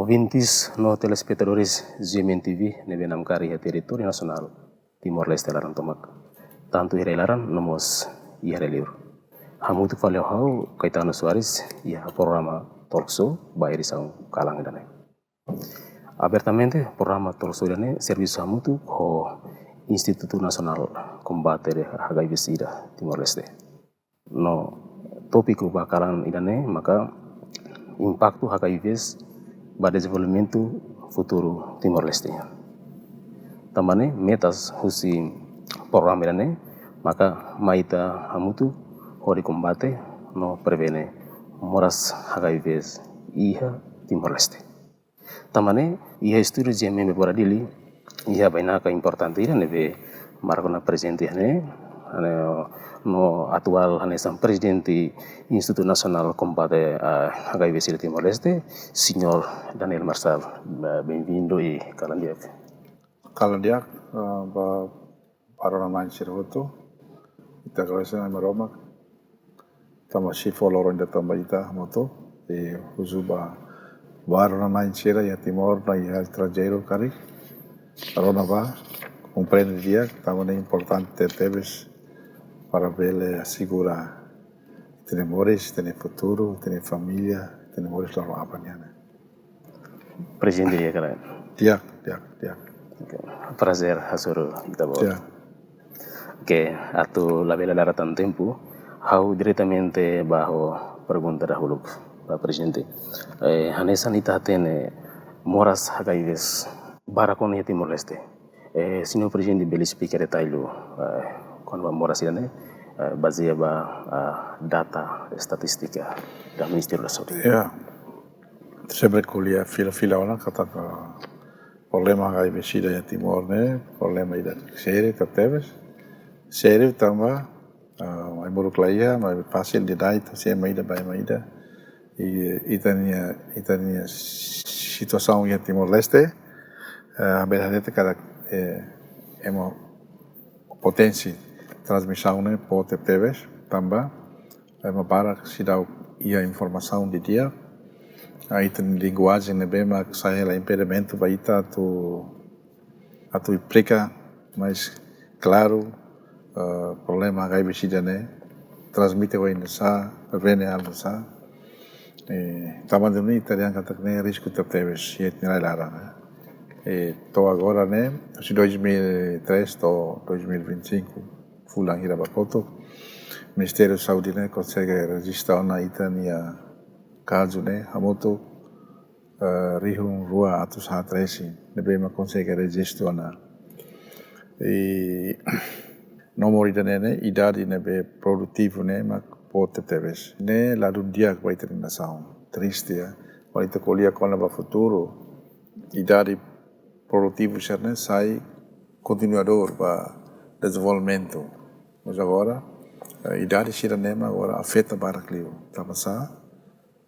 Ouvintes no telespectadores GMTV nebe nam kari território nacional Timor-Leste laran tomak. Tanto ire laran nomos ihre livro. Hamutu faleu hau Caetano Soares ia programa talkshow bairi sang kalang idane. Abertamente programa talkshow idane serviço hamutu ho Instituto Nacional Combate de HIV/SIDA Timor-Leste. No tópico bakalan idane maka impacto HIV ba desenvolvimento futuro Timor-Leste. Tambane metas husi programa idane maka maita hamutu hori combate no prevene moras HIV iha Timor-Leste. Tambane iha estudo GMM boradili iha bainaka importante ira nebe marcona presente no atual hanesan presidente Instituto Nacional Combate HIV/SIDA Timor-Leste, Senhor Daniel Marçal. Bem-vindo e Kalandiak. Kalandiak, para nama Sirhoto, kita kalesa Roma, tama sifo loron da tamba ita moto, e huzuba baru nama Sira ya Timor na ya estrangeiro kari, rona ba, compreende dia, tama importante tebes para vele asegurar tenemos futuro, tenemos familia, tenemos la apanyana. Presidente ya kalian. Tiak. Okay. Prazer hasuru kita bawa. Tiak. Que atu la vela lara tan tempo, hau diretamente bajo pergunta dahulu Pak Presidente. Hanesan ita tene moras hagaives barakon ya Timor-Leste. Senhor Presidente beli speaker tailo quando moras idane baseia ba data estatística da Ministério da Saúde. Ya, sempre kuliah fila orang kata problema HIV/SIDA ya Timor ne, problema ida seri tertebes, seri tambah mai buruk laia, mai fasil didai se maida bai maida, itania situação ya Timor-Leste, berhadete kada emo potensi transmissão né por TVs também para se dar a informação de dia aí tem linguagem né bem mas sai lá impedimento vai estar tu explica mais claro problema HIV/SIDA né transmite o insa prevene algo sa também de mim teria que ter risco de TVs e tinha lá tô agora né de 2003 to 2025 fulang hira bakoto Ministério da Saúde né consegue registrar na Itania caso né hamoto rihung rua atus hatresi nebe ma consegue registrar na e nomor né idade nebe produtivo né ma pote teves né lá do dia que vai ter nação triste vai ter colher com o futuro idade produtivo né sai continuador para desenvolvimento. Mas agora, a idade Siranema agora afeta para Clio.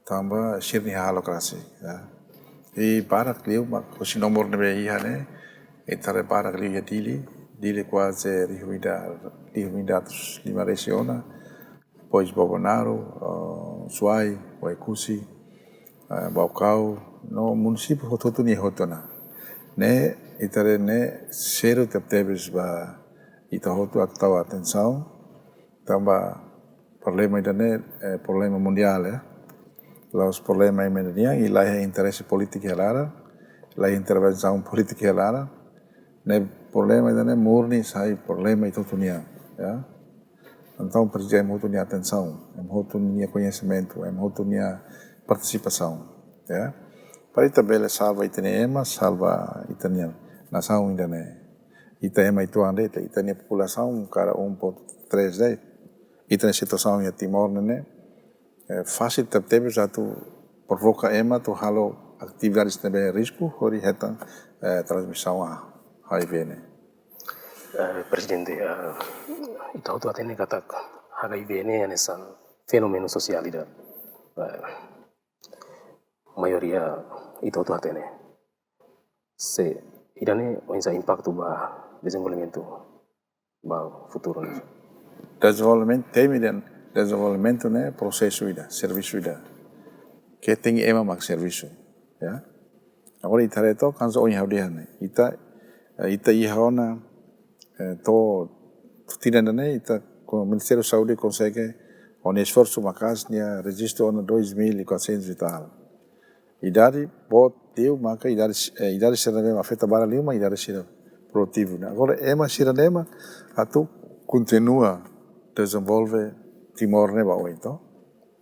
Tambah sirni halokrasi. E para Clio, mas nomor nebe ihane, etare para Clio ya dili quase rihuidatus lima resiona, pois Bobonaro, Suai, Waikusi, Baucau, no município hototo ni hotona. Ne itare ne seru tebes ba itahotu atau atenção tambah problema idane problema mundial los problema imediat ilahi interesse politik helara la intervenção politik helara ne problema idane murni sai problema itu dunia ya então presidente muito nia atenção muito nia conhecimento muito nia participação ya para tabela salva itaniema salva itanian nação idane Itaiema itu ande itania população cara 1.3 itania situação ya Timor né fácil teve já tu provoca ema tu halo atividades nebe risco hori hetan transmissão HIV né Presidente itu atene kata HIV ne anesan fenomeno sosial ida maioria itu atene se idane onsa impacto ba desenvolvimento ba futuro. Desenvolvimento né processo ida, serviço ida. Que tem ema mak serviço, ya. Agora ita reto kanso onha haudihan. Ita ihaona to tinanane ita com o Ministério da Saúde consegue um esforço macas nia registro ona 2.400 e tal. Idade bot deu maka idade siranema afeta bara lima idade sira produtivo. Agora ema siranema atu continua desenvolve Timor ne ba então.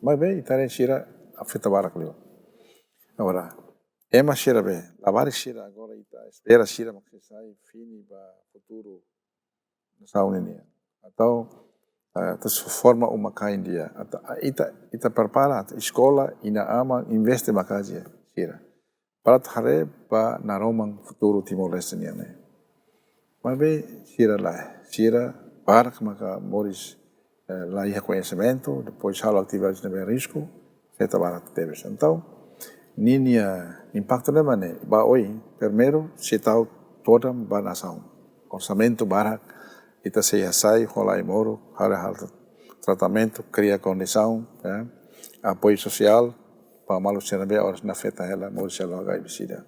Mas bem itare sira afeta bara lima. Agora ema sira be lavari sira agora ita espera sira maksai fini ba futuro na saúde nia. Atau terus forma uma kain dia. Ita prepara escola ina ama investe makaji sira. Para hare ba naromang futuro Timor Leste nia ne. Mas bem sira lá, sira para maka moris lá ia conhecimento, depois halo atividades de risco, feita para teve. Então ninia impacto ne mane ba oi primeiro se tal toda ba nação. Orçamento barak ita se sai rolai moro, hal tratamento, cria condição, apoio social para malu senabe horas na feta ela moro se logo aí bisida.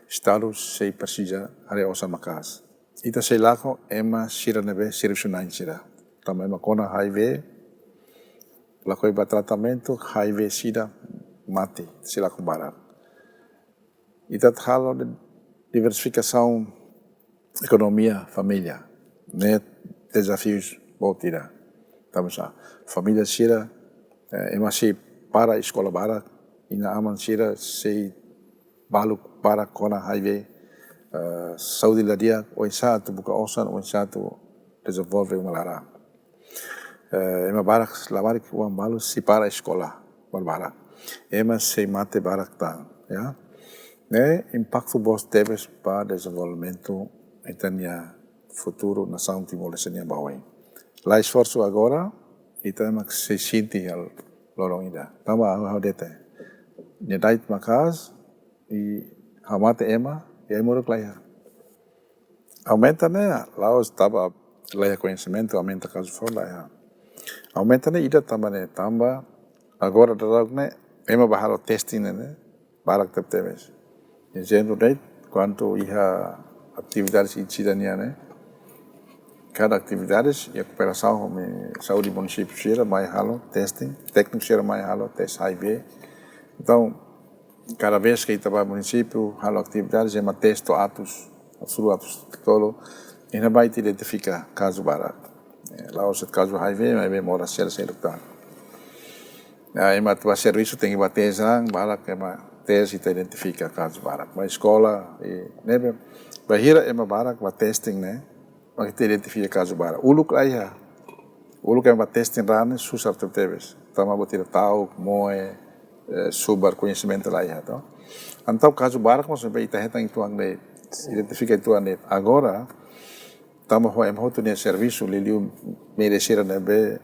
Estado se precisa are osa makas. Ita se lako ema sira nebe serviço na sira. Também makona HIV lako iba tratamento HIV sida mati se lako barak. Ita halo de diversificação economia família. Net desafios botira. Estamos a família sira masih para escola barak ina aman sira se balu para kona highway saúde lá dia o satu buka osan o satu desenvolve uma lara. Ema barak lavar que o balu se para escola barak. Ema se mate barak tang, ya. Ne impacto bos teves para desenvolvimento etania futuro nação Timor-Leste nia bawai. Lá esforço agora ita mak se sinti al lorong ida. Tama how dete. Ne dait makas e hamate ema e moro klaya. Aumenta né, lá estava lá conhecimento aumenta caso for lá. Aumenta né ida também tamba agora darag né ema bahalo testing né barak teves. Dizendo dait quanto ia atividades incidania né. Cada atividades e recuperação com saúde município sira mais halo testing, técnico sira mais halo test HIV. Então cada vez que estava município halo atividades é testo atos tolo e não vai identificar caso barak. Lá o caso HIV vai ver mora ser dokter. Ema tua serviço tem que bater serang barak ema tes ita identifica caso barak. Mas escola e nebe bahira ema barak ba testing né. Kita identifica caso bara. Uluk ayah, uluk yang testing rane susah teves. Tama botir tahu moe subar conhecimento lá ayah to. Antau caso bara como sampai ita hetang itu ande identifica itu ande. Agora tama ho em hotu nia serviço liliu merecera nebe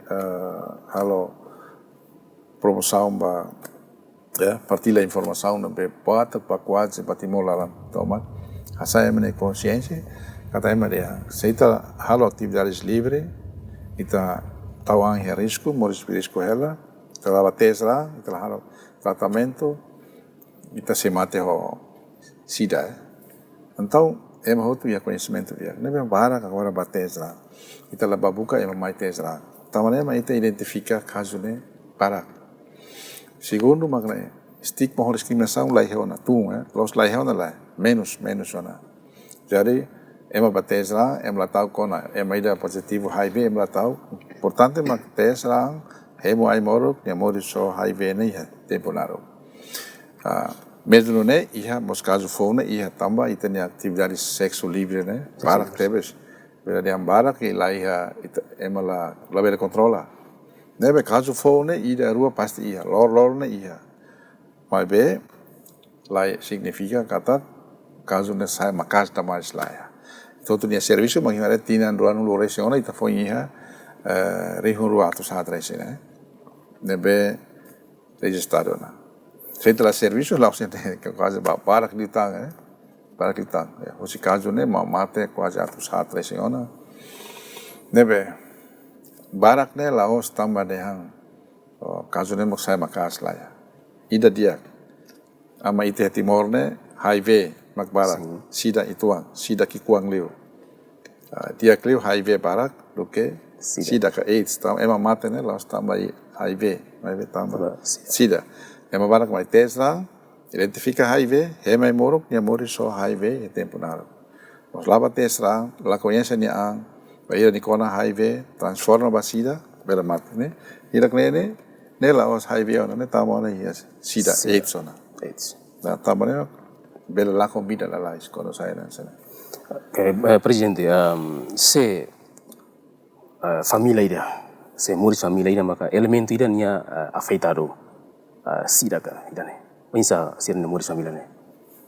halo promoção ba partilha informação nebe pata pakuat Timor laran toma. Asai mene consciência kata ema dia, seita halo atividades livre, ita tawang ya risco, moris risco ela, ita lava tes lá, ita halo tratamento, ita se mate ho sida. Então, ema hotu ya conhecimento dia. Nebe barak agora bates lá, ita lava buka ema mai tes lá. Taman ema ita identifica caso ne barak. Segundo makna stigma ho discriminação lai hona tu, los lai hona lai menos ona. Jadi ema bates lá, ema latau kona, ema ida positivo HIV, ema latau. Portanto, ema tes lá, hemo ai moro, ne moro so HIV ne ia temporaro. Mesmo ne ia mos caso fone ia tamba itania atividades sexo livre ne, barak tebes. Bila dia barak e lá ia ema la bela controla. Nebe caso fone ida rua pasti ia, lor ne ia. Mas be lá significa kata caso ne sai makas tamas lá ia. Todo nia serviço makinare tinan ruan loresiona ita foi ia rihun ruatu satrese né. Nebe registrado na. Feita la serviço lá você tem que quase para acreditar né. Para acreditar. Esse caso né mate quase atu satrese ona. Nebe barak ne laos tamba dehan caso ne mo sai makas lá. Ida dia ama ite Timor ne HIV magbarak sida ituang sida kikuang liu dia kliu HIV barak duke sida ka AIDS tam ema mate ne laos tambah HIV tambah sida ema barak mai tes lang identifica HIV hemai moruk nia mori so HIV e tempo naro nos lava tes lang la conhece nia ang baira ni kona HIV transforma ba sida bela mate ne ira klene ne laos HIV ona ne tamona ia sida AIDS ona na tamane bela la comida la lais kono saya dan sana. Presidente, se família ida, se muris família ida maka elemento ida nia afetado sida ka ida ne. Pensa sirne muris família ne.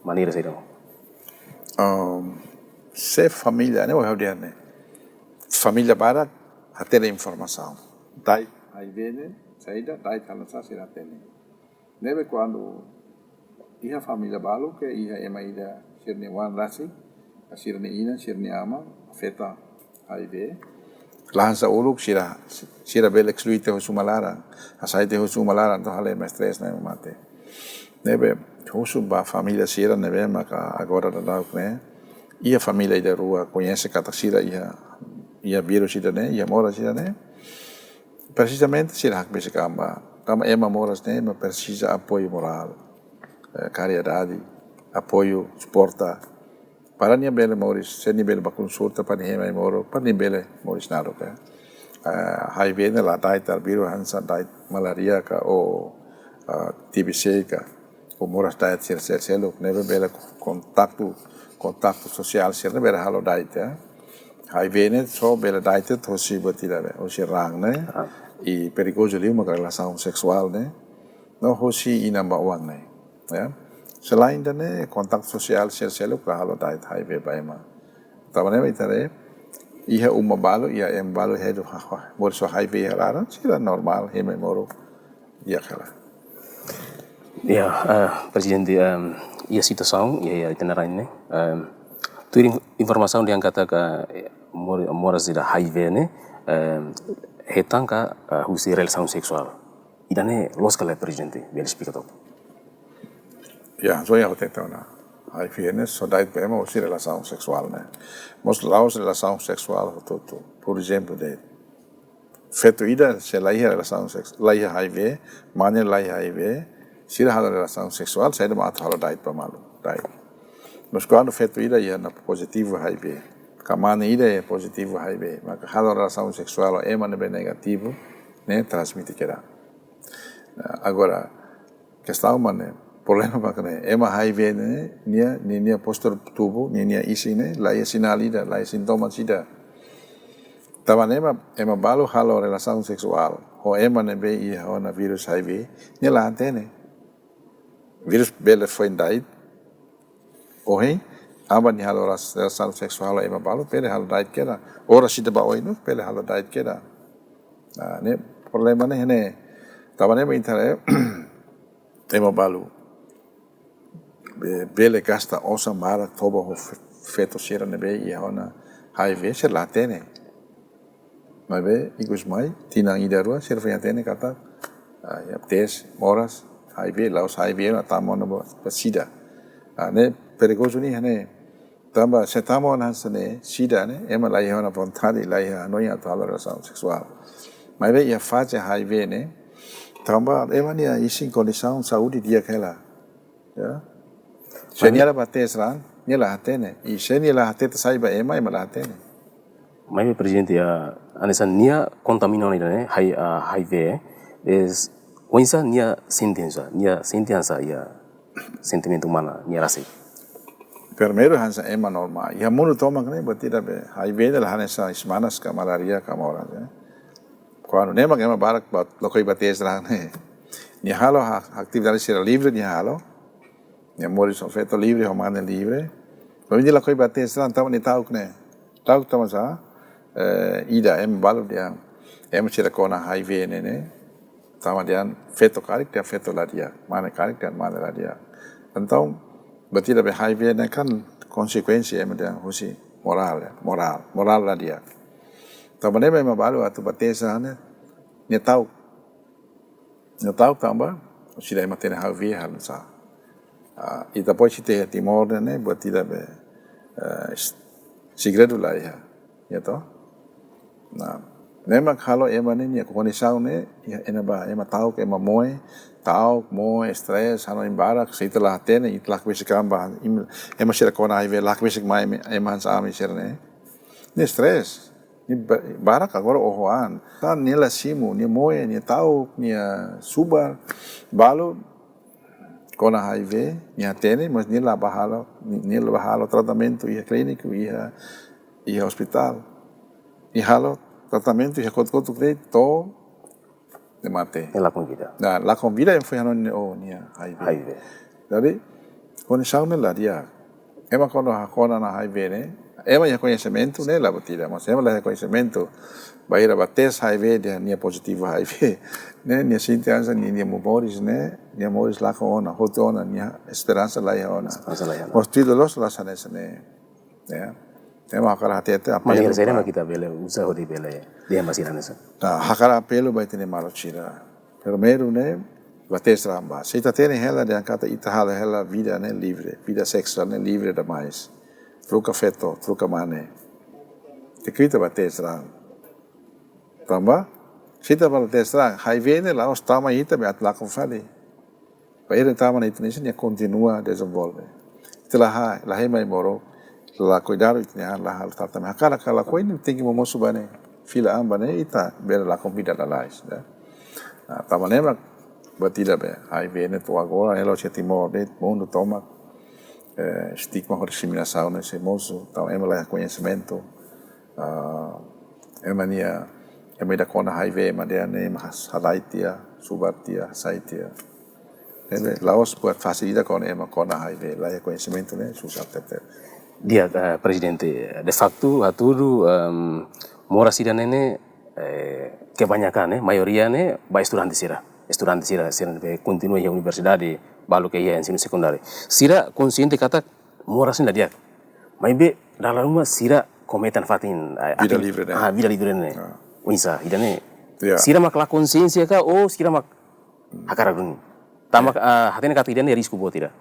Maneira saya dong. Se família ne wahau dia ne. Família barat hatela informação. Dai aí vene, saída dai kalau sa sira tene. Nebe quando iha família balu ke iha ema ida sirne wan rasi sirne ina sirne ama afeta HIV lahan sa uluk sira bel excluite husu malarang asaite husu malarang to hale mestres na mate nebe husu ba família sira nebe maka agora da ne ia família ida rua conhece kata sira ia vírus ida ne ia mora sira ne precisamente sira hak bese kamba kama ema moras ne ma precisa apoio moral caridade, apoio, suporta. Para nia bele Mauris, se ni bele bakonsulta para ni mai moro, para ni bele Mauris naro ka. HIV ne la dai tar biru hansa dai malaria ka o TBC ka. O moras dai selo nebe bele kontaktu sosial sir ne bele halo dai ta. HIV ne so bele dai te thosi batira be o si rang ne i perigoso liu maka relação sexual ne. No hosi inamba uang ne. Ya. Selain dan kontak sosial sel kalau dait HIV baima. Tamannya itare iha umma balu ia em balu hedu borso HIV halaran sila normal heme moro ia kala. Ya, Presidente, ia situação ia itineran ne. Tu informação yang kata ka moras ida HIV ne hetang ka husi relação sexual. Idane los kala Presidente, biar explica Ya, so yang hotel na. HIV ne so dait bema o si relação sexual ne. Mos laos relação sexual tudo. Por exemplo, feto ida se laia relação sexual, laia HIV, mane laia HIV, sira halo relação sexual, saya mat halo dait pamalu, dait. Mas quando feto ida ia na positivo HIV, kamane ida é positivo HIV, maka halo relação sexual é mane bem negativo, né, transmite kera. Agora, questão mane problema makanya ema HIV ne nia postur tubuh nia isi ne laia sinalida laia sintoma sida taman ema balu halo relação sexual ho ema ne be ia ona virus HIV nia la antene virus bele foi dait ohe aba ni halo relação sexual ema balu pele halo dait kera ora sida ba oinu pele halo dait kera ne problema ne taman ema intare ema balu bele gasta osa mara toba ho feto sira nebe ia ona HIV ser latene mabe igus mai tinang ida rua ser tene kata ya tes moras HIV laos HIV na tamona sida ne perigoso ni hane tamba setamo hansane sida ne ema lai ona vontade lai noia toleração sexual mabe ia fase HIV ne tamba ema ni isin condição saúde dia kela ya Seniala bates lang, niala hatene. I seniala hatete saiba ema la hatene. Mai Presidente ya anesan nia kontamina ne HIV es wensa nia sentença ya sentimento humana nia rasa. Primeiro hansa ema normal. Ya mulu toma kene batida be HIV de la hanesa ismanas ka malaria ka mora ne. Quando nema ema barak bat lokoi bates lang ne. Ni halo atividade sira livre ni halo. Ni mori so feto livre romane livre. Mas dia la koi bates lang tama ni tauk ne. Tauk tama sa ida em balu dia em sira kona HIV ne. Tama dia feto karik dia feto la dia. Mana karik dia mana la dia. Então batida be HIV ne kan konsekuensi em dia husi moral la dia. Tama ne me balu atu batesa ne. Ni tauk tamba sila em tene HIV hal sa. ita poi si te Timor ne buat tidak be segredo lah ya toh. Nah, memang kalau ema ni kondisi ne ya ema tahu ke ema moe stres hano imbarak setelah tene itlak besik kamba ema sira kona ive lak besik mai ema sami sira ne stres ni barak agora ohoan tan nila simu ni moe ni tahu ni subar balu kona HIV ni tene mas nila bahalo tratamento ia clínico ia hospital ni halo tratamento ia kot to de mate. Elakon vida. Nah, la convida yang foi hanon ni HIV. Jadi condição lah dia. Ema quando hakona na HIV ne, ema ya conhecimento ne la batida, mas ema la conhecimento baira bates HIV dia ni positivo HIV. Ne ni sintianza ni memórias ne, ni memórias la kona, hotona ni esperança la ya ona. Mas tudo los la sanesa ne. Ya. Ema hakara hati-hati apelo. Manhir saya mah kita bela usaha di bela dia masih nasa. Nah, hakara apelo baita ne malo chira. Primeiro ne bates ramba. Se ita tene hela de kata ita hala hela vida ne livre, vida sexual ne livre da mais. Truca feto, truca mane. Te krita bates ramba. Tamba? Se ita bates ramba, HIV ne laos tama ita be atla com fale. Baira tama na ita ne continua desenvolve. Ita la mai moro. La cuidado itnya la tratamento hakara kala ko ini tinggi momosu bane fila ambane ita bela la convida la lais da tamanema batida be HIV ne to agora elo che Timor de mundo toma stigma de discriminação nesse moço então ema la conhecimento emania da kona HIV madea ne mas halaitia subatia saitia laos buat facilita con ema kona HIV la conhecimento ne susah tetep dia presidente de facto aturu mora sida nene kebanyakan mayoria ne ba estudante sira be continua ya universidade balu ke ya ensino sekundari sira consciente kata mora sinda dia mai be dalam rumah sira kometan fatin vida livre ne vida livre ne unsa idane sira mak la consciência ka sira mak hakara gun tamak hatene kata idane risiko buat tidak.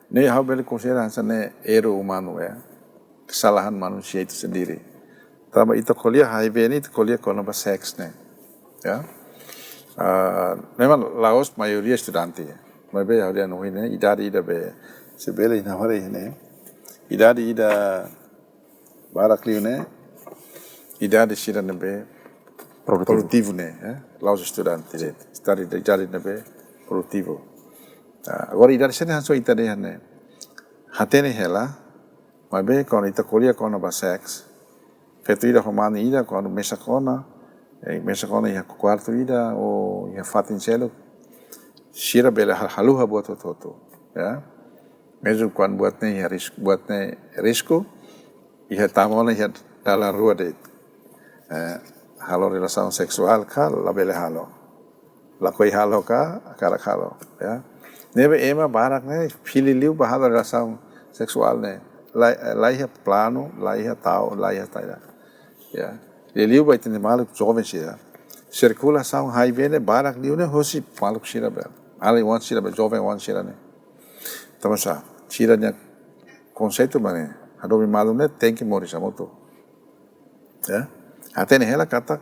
Ne hal beli considerasi ne erro humano kesalahan manusia itu sendiri. Tambah itu kuliah HIV ini itu kuliah kalau seks ne, ya. Memang Laos mayoria estudante. Mabe ya dia nuhine idade ida be sebele ina hore ne. Idade ida barak liune idade sira ne be produtivo ne, Laos estudante. Idade ne be produtivo. Agora idade sini hanso itade ne. Hatene hela mas bem quando ita kuliah quando ba seks fetu ida romani ida quando mesa kona ia quarto ida ou ia fatin selo sira bela haluha buat toto ya mesmo quando buatnya risco ia tamona ia dalam rua de halo relação sexual ka la bela halo la koi halo ka akara halo ya nebe ema barak ne fililiu ba halo relação sexual ne laiha plano, laiha tal, laiha taira. Ya, liu vai ter maluk jovem sira. Circulação HIV ne barak liu ne hosi maluk sira bel. Ali wan sira bel jovem wan sira ne. Tamasa sira ne conceito bane. Adobe malu ne tem que morir samoto. Ya, até ne hela kata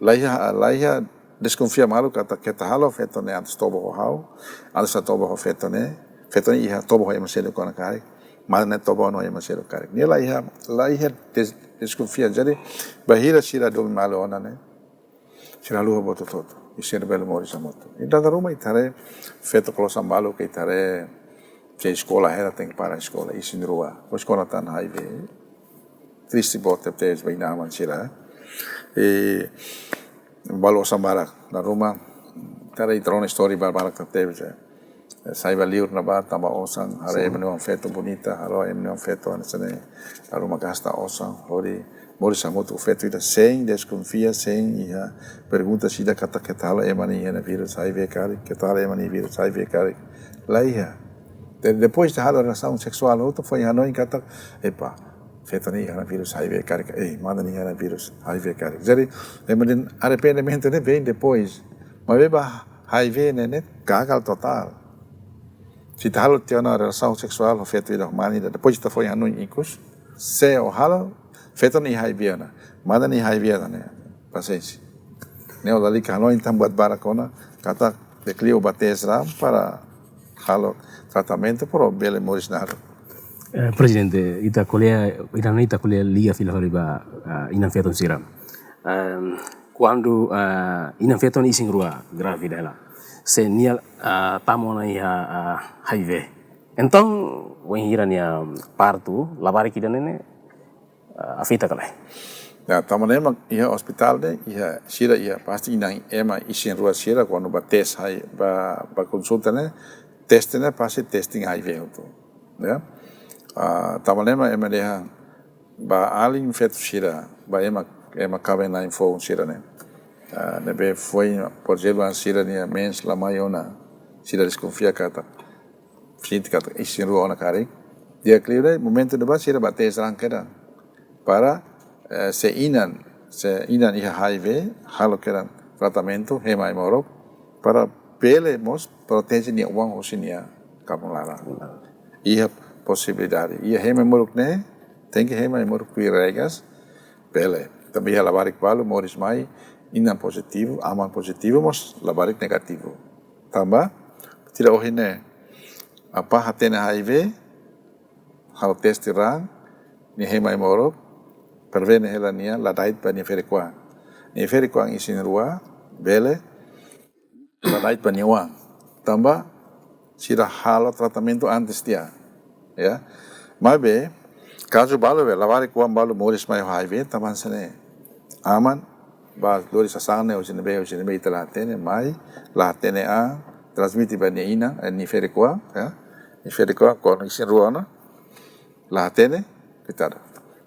laiha desconfia malu kata kita halo feto ne antes tobo hau, antes tobo feto ne iha tobo hai masele kona kari. Mas não tobo no é masero karek. Ni lá ia desconfia jadi bahira sira do malo ona ne. Sira luha boto toto. E sira belo mori samoto. E da rumah itare feto kolo sambalo que itare que escola era tem para a escola e sin rua. O escola tá na HIV. Triste bote pes vai na man sira. E balo sambara na rumah tare itron story barbara que teve. Saiba liur na ba tamba osang hara emne wan feto bonita haro emne wan feto anesane haro magasta osang hori mori samoto feto ida sem desconfia sem ia pergunta sida kata ketala emani ia vírus HIV kari ketala emani vírus HIV kari lá ia depois de haro relação sexual outro foi hanoi kata epa feto ni ia vírus HIV kari manda ni ia vírus HIV kari jadi emani arrependimento ne vem depois mas beba HIV ne gagal total. Se te halo tiona relação sexual feito ida humani depois te foi anu incus se o halo feito ni haibiana mada ni haibiana né paciência né o dali halo então buat barakona kata declio bates ram para halo tratamento pro bele moris naro. Presidente, ita kuliah liga filahori ba inang feton siram. Quando inang feton ising rua grávida ela, se nial tamona ia HIV. Então, when hira nia parto, labari kita nene afita kalai. Ya, tamona ema ia hospital de ia sira ia pasti inang ema ising rua sira quando ba tes hai ba consulta ne teste ne pasti testing HIV itu, ya. Tamalema ema deha ba alin feto sira ba ema kabe na info sira ne nebe foi por exemplo an sira ne mens la maiona sira desconfia kata finti kata isiru ona kari dia clear momento de ba sira ba tes rankera para se inan iha HIV halo keran tratamento hema imoro para pele mos protege ni uang hosinia kapung lara iha possibilidade. Ia hema moruk ne, tem que hema moruk piregas, pele. Também ia labarik balu, moris mai, inan positivo, aman positivo, mas labarik negativo. Tambah, tidak ohine, apa hatene HIV, hal testi rang, ni hema moruk, pervene hela nia, ladait pa ni ferikuang. Ni ferikuang isin rua, bele, ladait pa ni uang. Tambah, sira halo tratamento antes dia. Ya, mabe caso balu lavari kuam balu moris mai HIV taman sene aman ba dori sasane o sene itala tene mai la tene a transmiti bani ina ni fere kwa ya ni fere kwa kon isin ruana la tene pitara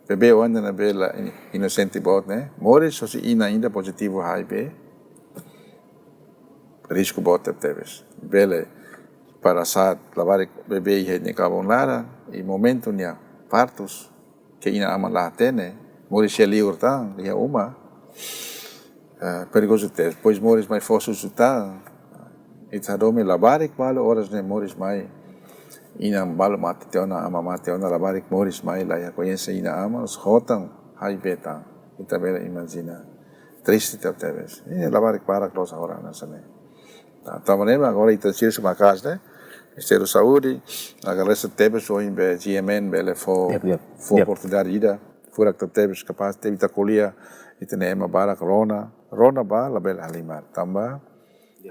bebe wanda na bela innocenti bot ne moris so si ina ainda positivo HIV risco bot teves bele para saat lavar bebê e ne kabon lara e momento nia partos que ina ama la tene moris se liur tang lia uma perigoso ter pois moris mai fosu suta itadome labarik balo horas ne moris mai ina balo mate teona ama mate ona labarik moris mai la ya conhece ina ama os hotang hai beta itabela imagina triste teves e labarik para close ahora na sane tamanema agora itasir se macas né Estero saúde, agarressa tebes ou em GMN, bele for oportunidade ida, fora que tebes capaz de evitar colia e ter ema bara rona ba la bel halimar, tamba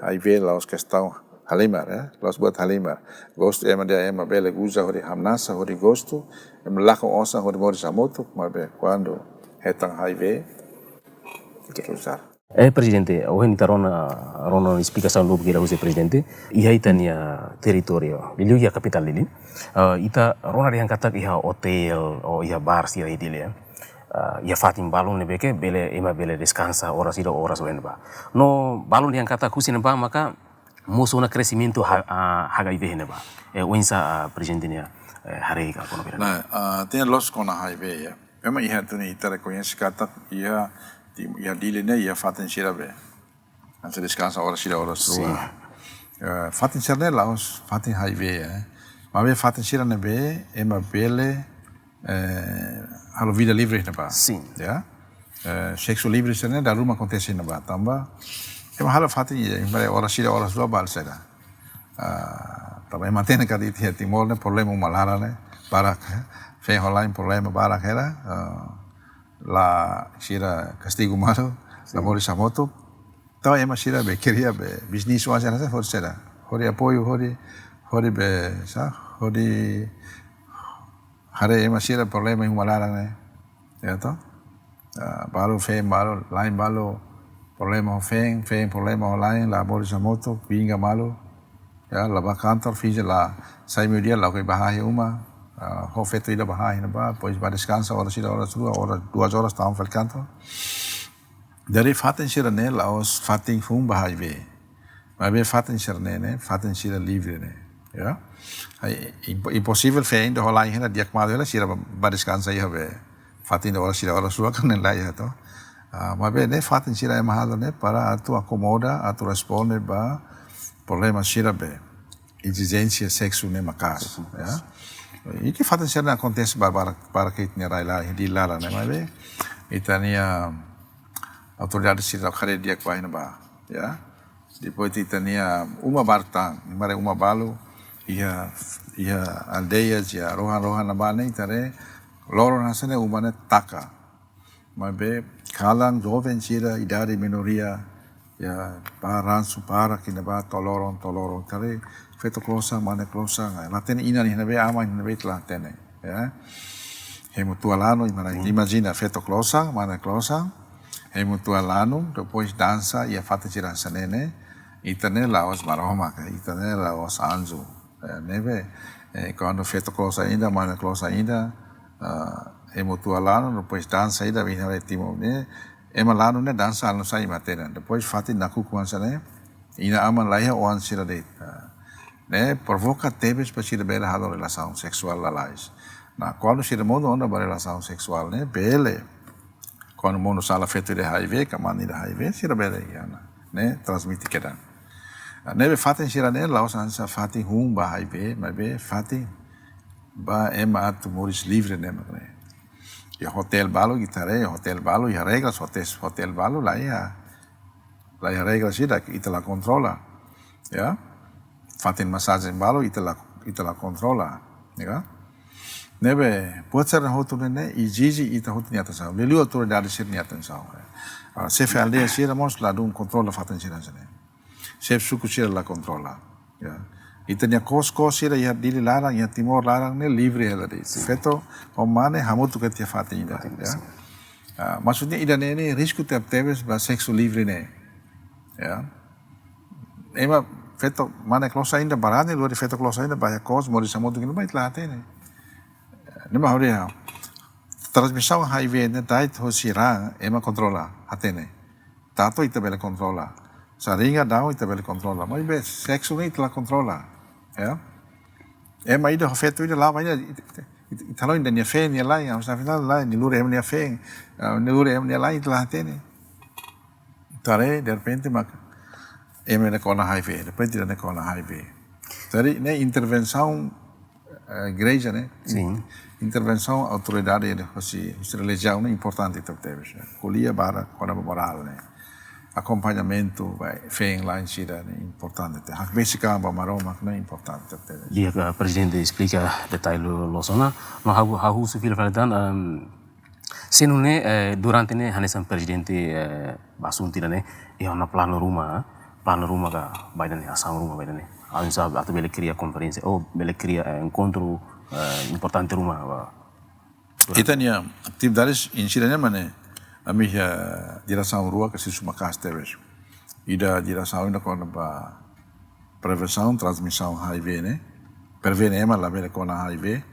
aí vê lá os que estão halimar, los buat halimar, gosto ema dia ema bele usa hori hamnasa hori gosto, ema lako osa hori mori samoto, mas quando hetang HIV, que usar. Presidente, ohen ita rona explicação lobo kira use presidente, iha ita nia territorio, liu ia capital lili, ita rona yang kata iha hotel o iha bar sia idile, iha fatim balon nebeke bele ema bele descansa horas ida horas wenba. No balon yang kata kusin ba maka musuh crescimento haga ive neba. Wensa presidente nia hari ka kono bira. Nah, tem los kona HIV ya. Memang iha tu ni ita reconhece kata iha ia dilene ia fatin sirabe anse descansa ora sira ora su fatin sirne laos fatin HIV ma be fatin sira ne be ema bele halo vida livre ne ba sim ya sexo livre sirne da ruma acontece ne ba tamba ema halo fatin ia ora sira ora su bal sera tamba mantene kadi timor ne problema malara ne barak fe online problema barak era la sira castigo malo la mori samoto tao ema sira be queria be business wa sana for sera hori apoio hori be sa hori hare ema sira problema em malara ne ya to balo fe malo line balo problema fe problema online la mori samoto pinga malo ya la vacantar fije la sai media la ke bahaya uma Hofeto ida bahai na ba, pois ba descansa ora sira ora sua ora 2 horas taam fel canto. Dari fatin sira ne laos fatin fum bahai ve. Ma be fatin sira ne fatin sira livre ne. Ja? Impossível fe ainda rolar em renda diak malo ela sira ba descansa ia be. Fatin ora sira ora sua kan la ia to. Ma be ne fatin sira é mahalo ne para atu acomoda atu responde ba problema sira be. exigência sexual né macas, ya. E que fato será acontece para que tinha lá di lara né mas itania autoridade sira khare dia kwa ba, ya. Depois itania uma bartang, mare uma balo ia aldeias ia rohan na bane itare loro nasane umane taka. Mas kalang jovem sira idade minoria ya paransu para kina ba tolorong tare feto klosa mana klosa ngai laten ina ni nabe ama ni nabe latene ya hemu tualano imagina feto klosa mana klosa hemu tualano depois dança e a fata de dança nene itane laos maroma itane laos anjo neve quando feto klosa ainda mana klosa ainda hemu tualano depois dança ainda vem na timo ne ema lano ne dança no sai matena depois fati naku kuansa ne ina ama laia oan sira de né provoca tebes para sira bela halo relação sexual lalais na quando sira mono onda ba relação sexual né bele quando mono sala feito de HIV kamani de HIV sira bela iana né transmite kedan neve fati sira ne laos ansa fati ba HIV mas be fati ba ema atu moris livre né magre e hotel balo gitare hotel balo e regras hotel balo lá a regra sida ita la controla ya fatin massagem balo ita la controla ya nebe pode ser hotu ne e jiji ita hotu niata sa lelu autoridade sir niata sa chef aldea sira mos la dum controla fatin sira sene chef suku sira la controla ya itania kos sira ya dili larang ya timor larang ne livre ela de feto omane hamutu ketia fatin ida ya maksudnya ida ne risco teves ba sexo livre ne ya ema feto mana klosa ainda barane luar feto klosa ainda ba kos mori samutu kino bait late ne ma horia transmissão HIV ne tait hosira ema controla atene tato ita bela controla saringa dau ita bela controla mas be sexo ne ita la controla ya ema ida feto ida lá vai italo ainda nia fe nia lá ya final lá ni lure nia fe ni lure nia lá ita la atene tare de repente mak ema na kona HIV depois tira na kona HIV tare ne intervenção igreja né sim intervenção autoridade de religião é importante também colia para kona moral né acompanhamento vai feng lá em China é importante hak basica ba maroma é importante também dia que presidente explica detalhe lo sona no hahu sufil faladan senune durante ne hanesan presidente basunti ne e ona plano rumah ka baidane asam rumah baidane ansa atau bele cria conferência ou bele cria encontro importante rumah itania atividades em China mane ami direção rua que se chama Casteves ida direção ainda com a prevenção transmissão HIV né prevenir mas lá bele com a HIV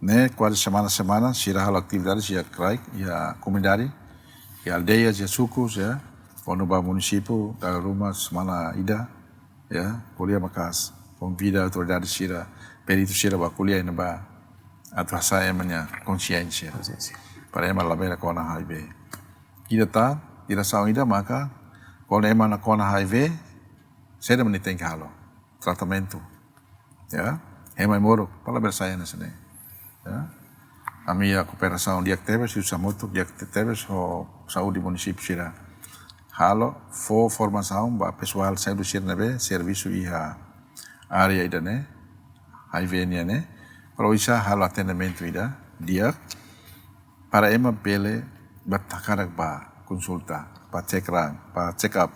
né quase semana sira hal atividades ya crai ya comunidade ya aldeias ya sucos ya quando ba município da rumah semana ida ya kuliah makas convida autoridade sira perito sira ba kuliah ina ba atrasa emanya consciência para ema la bela com a HIV ida ta direção ida maka quando ema na com a HIV seda meniteng halo tratamento ya ema moro para bersaya na sene ya a minha cooperação de actividades usa muito de actividades o saúde município sira halo formação ba pessoal sai do sira nebe serviço ia área ida né HIV né para isa halo atendimento ida dia para ema pele batakarak ba konsulta ba check up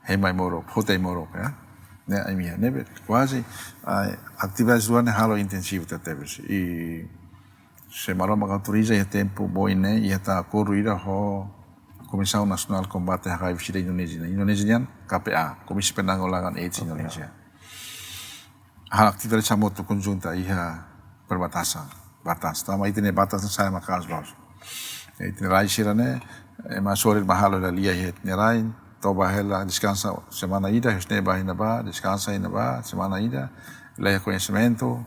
hemai moro hotei moro ya né a minha nebe quase atividades do ano halo intensivo teve e se maroma autoriza e tempo bom né e está corrida ho Comissão Nasional Combate HIV di Indonesia. Indonesian KPA, Komisi Penanggulangan AIDS Indonesia. Hal aktivitas sama tu conjunta iha perbatasan, batas. Tama itu ne batas saya makas bos. Itu rai sirane masorir mahalo da lia het ne rai toba hela descansa semana ida husne bahina ba descansa ina ba semana ida leia conhecimento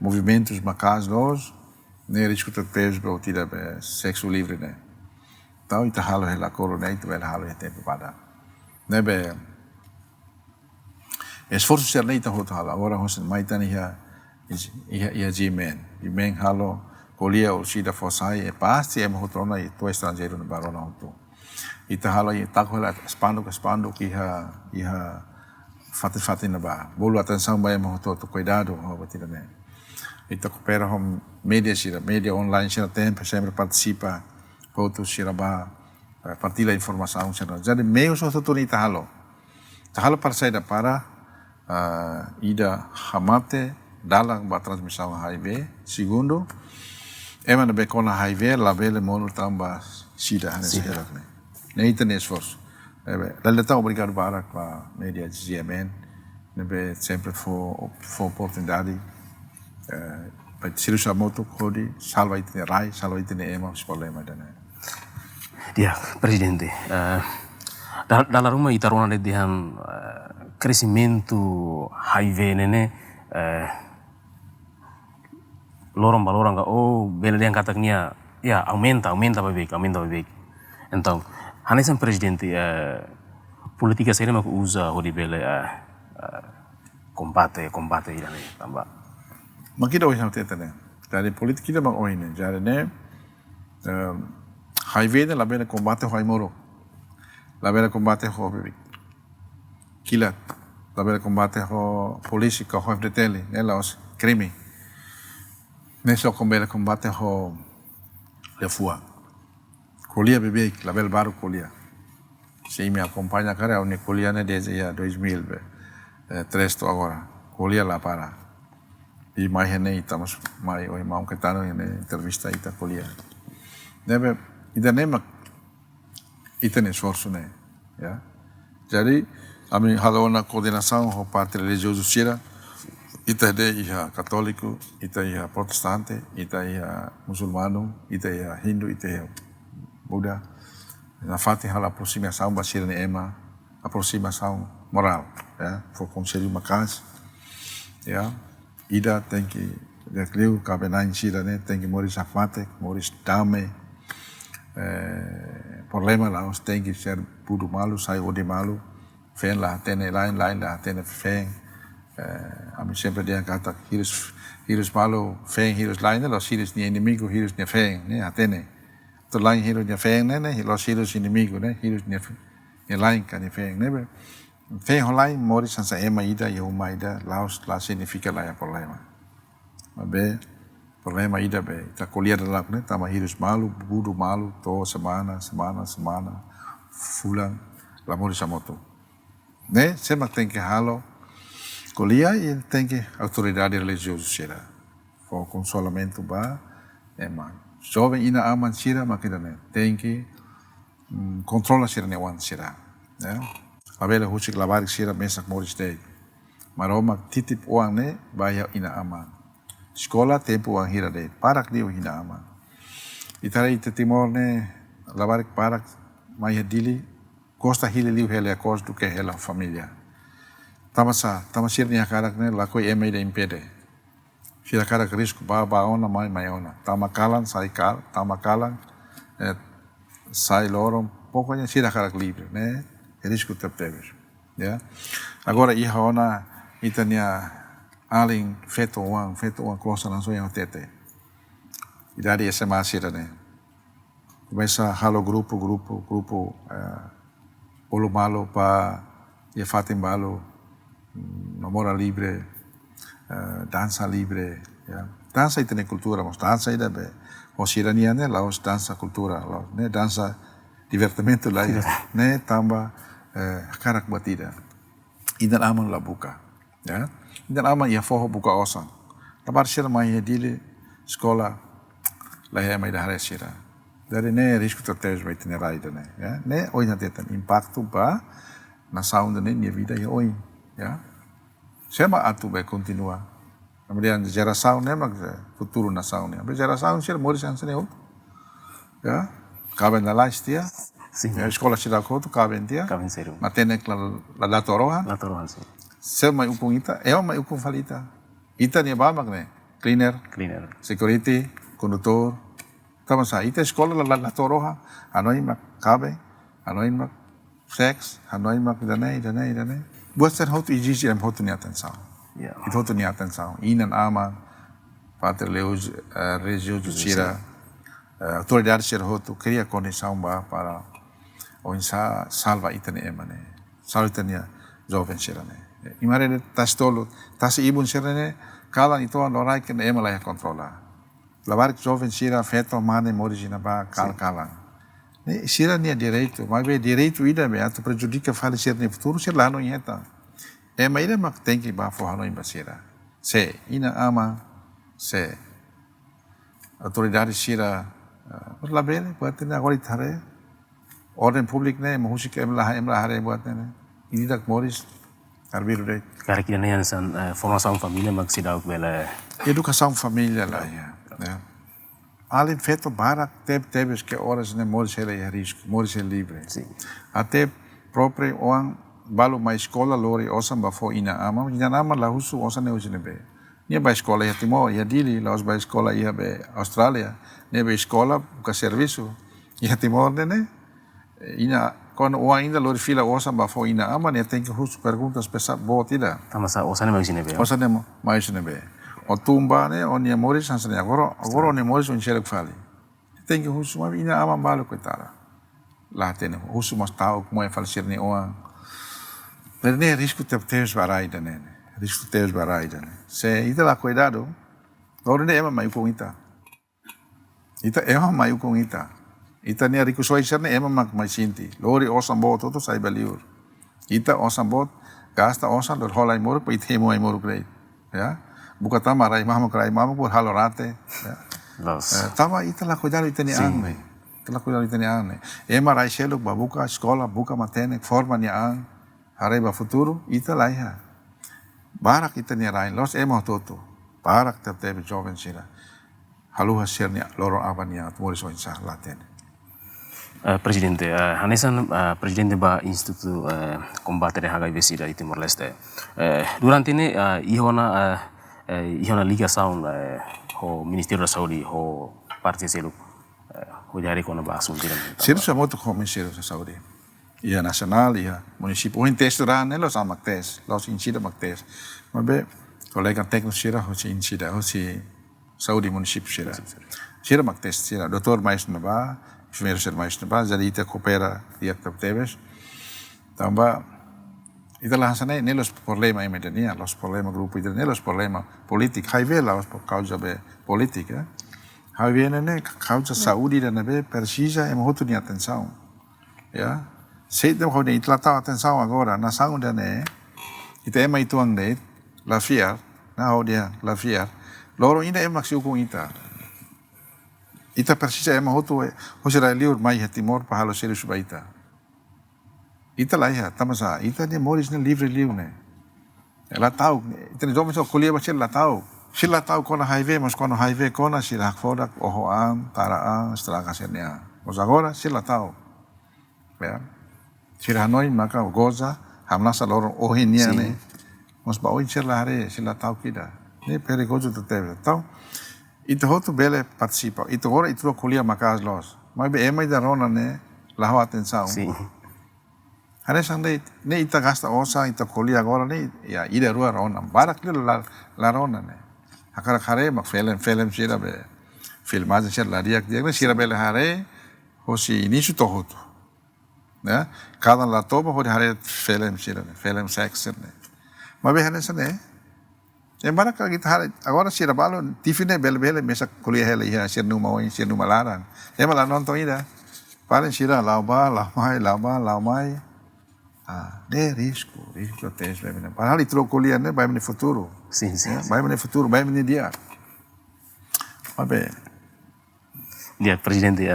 movimentos makas nós ne riscuta peso para tira sexo livre né. Então, ita halo hela corona itu bela halo tempo pada. Nebe esforço ser leita hoto hala agora hosen maitan ia jimen halo kolia o sida fosai pasti hotrona itu estrangeiro no barona hoto ita halo i takola expando iha fatin na ba bolu atenção ba hoto to cuidado ho batida ne ita coopera com media online sira tem sempre participa hoto sira ba partilha informação sira jadi meios hoto to ita halo parceira para ida hamate dalang ba transmissão HIV segundo emana be kona HIV labele mono tamba sida nesse né nem tem esforço então obrigado para a mídia de GMN nebe sempre for oportunidade para tirar sua moto kodi salva itne rai salva itne ema os problema dana dia presidente dalam rumah itarona de dihan crescimento HIV nene lorong balorang bela yang katanya ya aumenta baik então hanesan presidente politika saya mak usa ho di bela combate ini tambah makida oi hamte tane dari politik kita mak oi ne jare ne HIV ne labela combate ho moro labela combate ho bebek kilat labela combate ho polisi ka ho fretele ne laos crime Nessa combate ho le fua. Colia bebê, label baru colia. Se me acompanha cara, o colia né desde ya 2003 to agora. Colia lá para. E mais né estamos mais o irmão que tá na entrevista ita colia. Deve ida nema ita ne esforço né, ya. Jadi a mim halona coordenação ho parte religioso sira ita de iha católico, ita iha protestante, ita iha muçulmano, ita iha hindu, ita iha Buddha. Na fati hala aproximação basir ne ema, aproximação moral, ya, for conselho macas, ya. Ida tem que decliu cabenain sira ne, tem que morir safate, morir dame. Problema lá os tem que ser pudo malu, sai ode malu, fen lá tene lain lá tene fen. A mim sempre dia kata hirus malu feng hirus lain los hirus ni inimigo hirus ni feng ne atene to lain hirus ni feng ne los hirus inimigo ne hirus ni lain kan ni feng ne feng lain mori sansa ema ida ya uma ida laos la significa la problema be problema ida be ta colher lá ne tama hirus malu budu malu to semana fulan la mori samoto ne sempre tem que halo Colia e tem que autoridade religiosa será. For consolamento ba, jovem ina aman sira makidane tem que controla sira newan sira. Né? Abela husik labar sira mesak moris day. Maroma titip uang ne baya ina aman. Sekolah tempo uang hira day. Parak dia ina aman. Itara ite timor ne labar parak maya dili costa hili liu hele akos do que hela família. Tamasir ni akarak ne lakoi ema ida impede. Sira karak risco ba ona mai ona. Tamakalan sai lorom pokoknya sira karak livre, né? Risco terpeves. Ya. Agora iha ona itania alin feto uang klosa langsung yang tete. Idade SMA sira ne. Começa halo grupo olo malo pa ia fatim balo namora libre, dança libre, ya. Dança itu cultura, mas dança itu be, osirania ne laos dança cultura, laos ne dança divertimento lá, ne tamba karak batida. Idan aman la buka, ya. Idan aman ia forro buka osang. Tabar sira mai dile sekolah lah ya mai dah sira. Dari ne risco terteus vai ter raida ne, ya. Ne oi na tetan impacto ba na saúde ne minha vida ya oi. Ya, sema atu vai continua. Kemudian geração né, mas futuro nação né. Geração sih mori sanse né, ya. Caben na lá estia. Sim. A escola chega com caben dia. Caben serio. Matene la latoroha. Latoroha sim. Sema upung ita, uma upung falita. Ita ne ba magne. Cleaner, security, condutor. Tama sa ita escola la latoroha. Anoi mak caben, anoi mak sex, anoi mak danai. buat ser hotu ijiji em hotu ni atenção. Ya. Itu hotu ni atenção. Inan ama Pater Leus Regio Jucira autoridade ser hotu cria condição para o insa salva itane emane. Salva itane jovem serane. Imare tas tolo tas ibun serane kala itu lorai que emala ya controla. Lavar que jovem sira feto mane morigina ba kalang. Sira nia direito, mas be direito ida be atu prejudica falecer no futuro ser lá no inheta. Ema ida mak tem que ba forra no imbasira. Se ina ama se autoridade sira berlabel buat ini agora itare ordem público né mahusik emla hare buat né ini dak moris arbiru dei. Cara que nem san formação família mag sidau bela. Educação família lá ya. Além feito barak teve que horas né moris ele é risco, moris é livre. Sim. Até próprio orang balu ma escola lori osam ba fo ina ama la husu osan ne usine be. Nia ba escola ya Timor, ya Dili, la ba escola ya be Australia, ne be escola buka serviço. Ya Timor ne ina quando o ainda lori fila osam ba fo ina ama ne tem que husu perguntas pesa botida. Tamasa osane mag sine be. Osan ne mais usine be. O tumba ne on ya moris hansane agora ne moris on chelek fali. Tem que husu ma ina ama balu coitada. Lá tem husu mas tau como é falecer ne oan. Mas nem risco teus baraida né, risco teus baraida né. Se ita lá cuidado, agora nem é mais com ita. Ita é mais com ita. Ita nem risco só isso nem é mais sinti. Lori osam bot todo sai beliur. Ita osam bot gasta osam lor holai moro pa ite mo ai moro grei. Ya. Buka tama rai mama krai mama por halorate. Los. Tama ita lá cuidado ita ni ang né. Ita lá cuidado ita ni ang né. Ema rai seluk babuka escola, buka matene, forma ni ang. Hareba futuro ita lá ya. Barak ita ni rain los emo toto. Barak tebe jovem sira. Haluha sernia loro avania moris o insah laten. Presidente, hanesan presidente ba Instituto Combate de HIV SIDA di Timor Leste. Durante ini ihona Liga Sound ho Ministerio da Saúde ho parte selu ho jari kona ba asuntiran. Siru sa moto ko Ministerio da Saúde. Ia nasional, ia município. O teste lá, né? Los amaktes, los incida maktes. Mas be, colega técnico sira, o se incida, o se saúde município sira. Sira maktes sira. Doutor mais na ba, enfermeiro ser mais na ba, jadi ita coopera direto teves. Tamba, ita lá sana né los problema imediatamente, los problema grupo ita né los problema político. HIV lá por causa be política. HIV né causa saúde da be precisa é muito de atenção. Ya. Se tem que ir tratar atenção agora na saúde né, e tem mais tuang né, la fiar, na rodia la fiar, loro ainda é maxio com ita, ita precisa é mais outro, o será liur mais Timor para halo ser subaita, ita lá ya, tamasa, ita ne moris ne livre né, ela tahu, ita ne jovem só colher mas ela tahu, se ela tahu quando HIV mas quando HIV quando se rak fodak ohoan, taraan, estraga sernia, mas agora se ela tahu, ya. Sira Hanoi maka goza hamna salor ohinia ne mas ba oi sila hare sila tau kida ne perigoso to teve tau ito hotu bele participa ito ora ito kulia maka los mas be emai da rona ne la atenção Sim. hare sande ne ita gasta osa ita kulia agora ne ya ida rua rona barak la rona ne akara hare mak film sira be filmagem sira dia ne sira bele hare hosi início to hotu né? Cada lá toma pode haver film sexo né? Mas bem nessa né? Embora que kita agora se trabalho tifine bel mesa kuliah hela ia ser numa larang. Embora nonton ida. Paling sira lau mai. Ah, de risco tens bem né? Para ali troco kuliah né? Vai no futuro. Sim. Vai no futuro, vai no dia. Mas bem. Dia presidente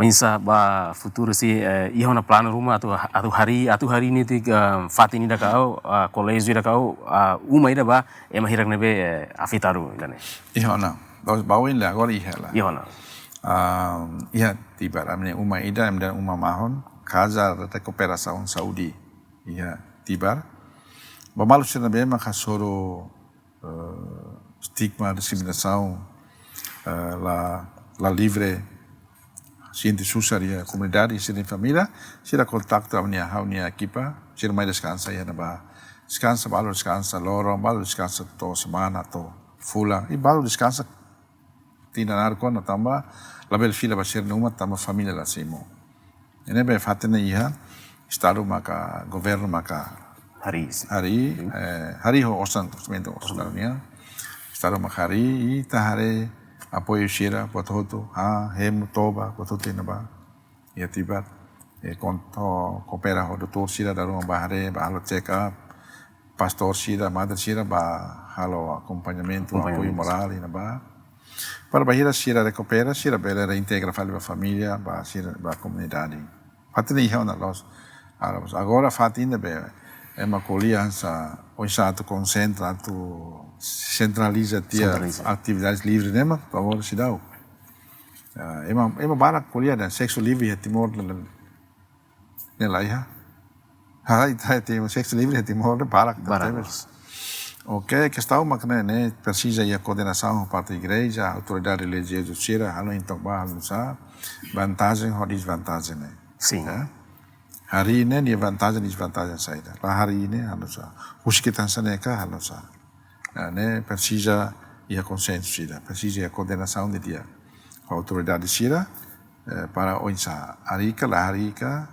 Insa ba futuro si ihona plano rumah atau hari ini ti fatini da kau kolegi da kau uma ida ba ema hirak nebe afitaru dane Ihona dos bawin la agora ihela ihona iya tiba amne uma ida dan uma mahon casa da recuperação Saudi iya tiba bamalu sina be makasoro stigma discriminação la livre sinti susah dia comunidade sini família sira contato a minha equipa sira mais descansa ya ba descansa balu descansa loro balu descansa to semana to fula e balu descansa tina narco na tamba label fila basir numa tamba família la simo ene be fatena iha estado maka governo maka hari ho osan semento osnalnya estado maka hari e tahare apoio shira pototo hem toba pototo naba ya tibat konto kopera ho doutor shira daru bahare ba halo check up pastor shira mother shira ba halo acompanhamento apoio moral naba para bahira shira recupera shira bela reintegra fale ba família ba shira ba comunidade fatini ha na los agora fatina be é uma coliança hoje tu concentra tu centraliza tia atividades livres né mas agora se dá é uma bara colia da sexo livre é Timor né lá já tem sexo livre é Timor de bara ok que está uma né precisa a coordenação parte da igreja autoridade religiosa tira halo então ba halo sa vantagem ou desvantagem né sim hari ini dia vantagem desvantagem saída lah hari ini harus kita sana harus né precisa a consenso sira precisa a coordenação de dia a autoridade sira para onsa arika la harika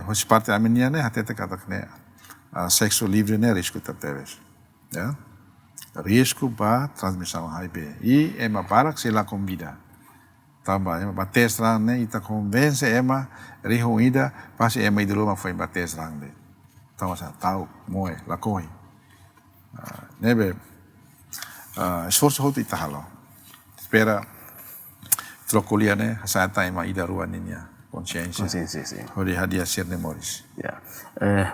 hoje parte a menina né até kata né sexo livre né risco tateves ya risco para transmissão HIV e é uma para que se lá convida tambah ema bates rang ne ita convence ema riho ida pasi ema idolo ma foi bates rang de tama sa tau moe la koi nebe esforço hot ita halo espera trocolia ne hasata ema ida rua ninya consciência sim hori hadia sir ne moris ya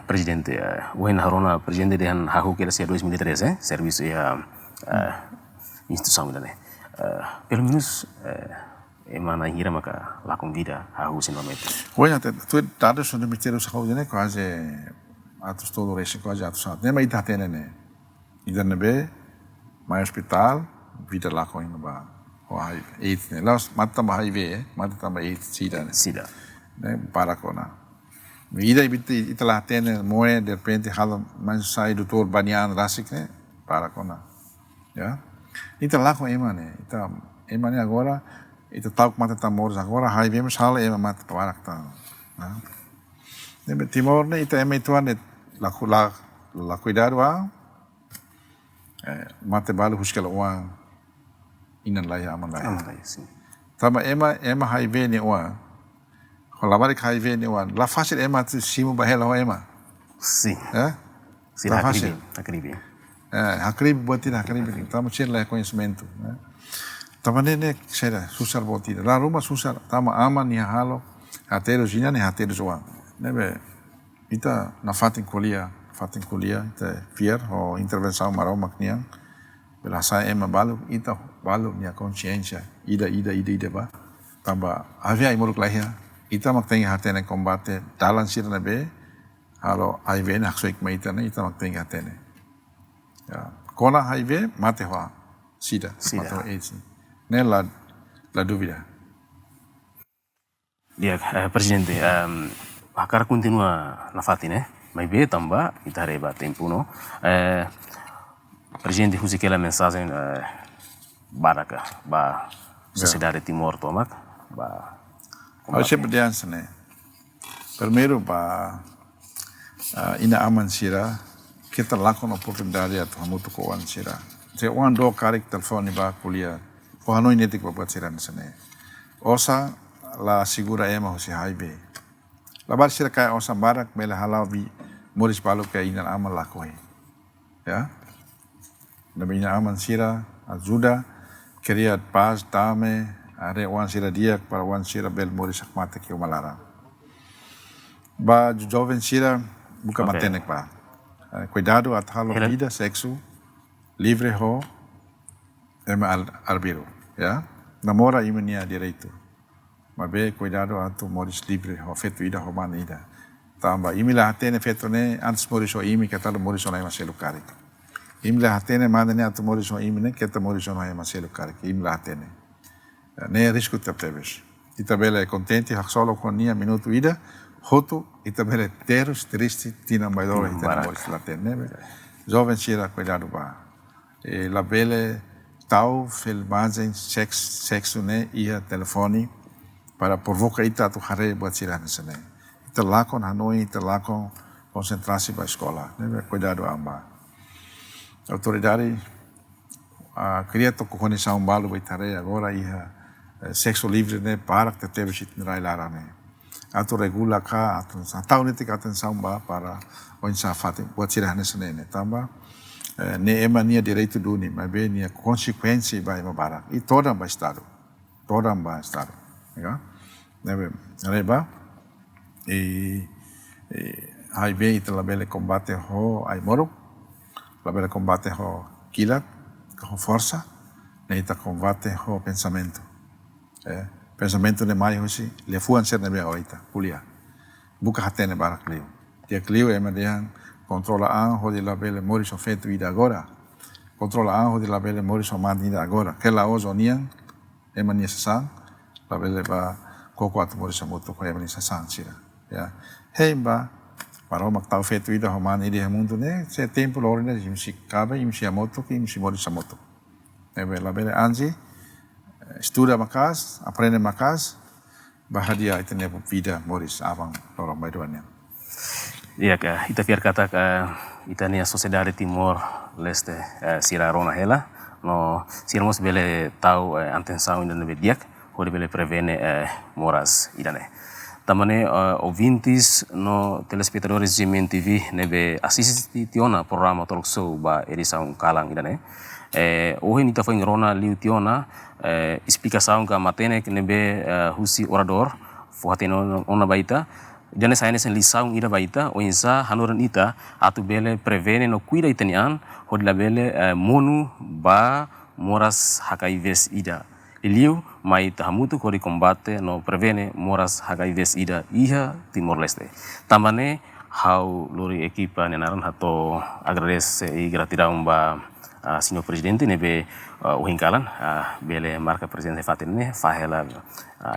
presidente Wayne Haruna presidente dengan hahu kira sia 2003 serviço ya instituição ne pelo menos emana hira maka lakum vida hahu sinamete. Hoje até tu dados sobre ministério da saúde né quase atos todo esse quase atos saúde né mas ita tene né ida nebe mais hospital vida lá com ba o HIV AIDS né lá mata ba HIV mata também AIDS sida né para kona ida ita lá tene moe de repente halo mais sai doutor Banian Rasik né para kona ya ita lá com emane ita emane agora itu tahu mata Timor agora HIV mas hal é mata parak tá né Timor né itu é meituan la cuidado mata balu huskala uang inan lah ya aman lah sim tama ema HIV ne uang kalau balik HIV ne uang la fácil ema tu simu bahela ema sim sim la fácil hakrib buatin hakrib tama cer lah conhecimento né Tamane ne sera susar botida. La rumah susar tama aman ni halo hatero jinya ne hatero zoa. Nebe ita na fatin kulia ita fier o intervenção marau maknia. Bela sa ema balu ita balu minha consciência ida ba. Tamba havia imuruk lahia ita maktengi hatene combate dalan sir nebe halo HIV na aksoik maita ne ita maktengi hatene. Ya kona HIV mate hoa sida. Mato AIDS. Nella la dúvida. Dia presidente akar continua na fatine mas be tamba ita reba tempo no presidente usa aquela mensagem baraka ba sociedade Timor tomak ba eu sempre diança né primeiro ba ina aman sira kita lakukan oportunidade atau hamutu ko wan sira te wan do karik telefone ba kuliah o hanoi netik babat siran sene osa la segura ema hosi HIV la bar sira kai osa barak mele halau vi moris balu kai inan aman lakoi ya nabi ina aman sira ajuda queria paz dame are wan sira dia para wan sira bel moris akmata ki malara ba jovem sira buka matenek ba cuidado at halo vida sexo livre ho arbiro, ya, namora imenia direito, mas bem cuidado anto moris livre, o feito ida romana ida, tamba imila hatene feito ne antes moris o imi que tal moris o na maselu karik, imila hatene manda ne anto moris o imi ne que tal moris o na maselu karik, imila hatene, ne risco tapteves, ita bele contente hak solo con nia minuto ida hotu ita bele terus triste tina baidora ita na Moris Laten nebe jovem sira cuidado ba la bele tau filmagem sexo ne ia telefone para provocar ita tu hare buat sira nesene ita lakon Hanoi ita lakon konsentrasi ba escola nebe cuidado amba autoridade queria to conexão balu baitare agora ia sexo livre né para que teve chit nrai lara né atu regula ka atu atau ne tika atenção ba para onsa fatem buat sira nesene ne tamba ne ema nia direito do ni mas bem nia consequência vai embora e toda ba estado ya né reba e aí bem ita bele combate ho ai moro la bele combate ho kilat ho força ne ita combate ho pensamento pensamento ne mai hosi le fuan ser ne be oita kuliah buka hatene barak leu dia kleu ema dia controla an ho de la bele Morrison feito ida agora controla an ho de la bele Morrison mandida agora que la ozonian ema nia sasang la bele ba koko atu Morrison moto ko ema nia sasang sira ya hei ba para mak tau feito ida ho mani dia mundo ne se tempo lore ne imsi kabe imsi moto ki imsi Morrison moto ebe la bele anji estuda makas aprende makas bahagia itu ne vida Morris abang lorong baiduannya. Iya, ita fiar kata ita nia Sociedade Timor Leste sira rona hela no sirmos bele tau atenção ainda nebe diak hode bele prevene moras idane. Tamane ouvintes no telespectadores de MNTV nebe assiste tiona programa talk show ba edição kalang idane. Hoje nita foi rona liu tiona explicação ka matene nebe husi orador fuhateno ona baita jane saya nesen lisaung ida baita o insa hanuran ita atu bele prevene no cuida itanian hodla bele monu ba moras HIVs ida iliu mai tahamutu kori combate no prevene moras HIVs ida iha Timor Leste tambane hau lori equipa nenaran hato agradece e gratidão ba senhor presidente nebe uhingkalan bele marca presidente fatene fahela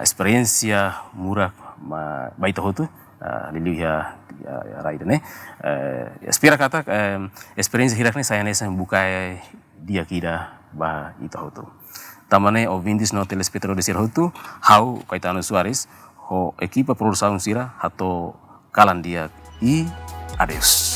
experiência murah baita hotu liliu ya raida ne espera kata experiência hirakne saya nesa buka dia kira ba ita hotu tamane ouvintes no telespectador de sir hotu hau Caetano Soares ho equipa produção sira hato kalan dia e adeus.